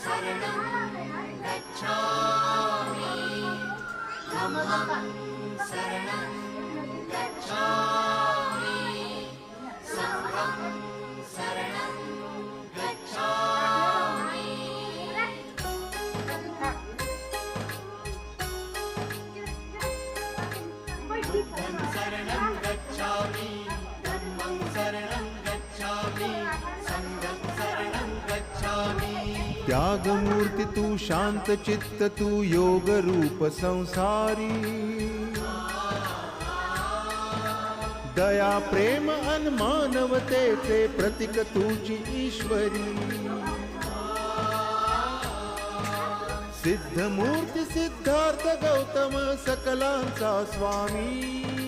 शरणं गच्छामि धम्मं शरणं गच्छामि संघं शरणं गच्छामि बुद्धं शरणं गच्छामि धम्मं शरणं गच्छामि संघं शरणं गच्छामि त्यागमूर्ती तू शांत चित्त तू योग रूप संसारी दया प्रेम अन मानवतेचे प्रतीक तुझी ईश्वरी सिद्धमूर्ती सिद्धार्थ गौतम सकलांचा स्वामी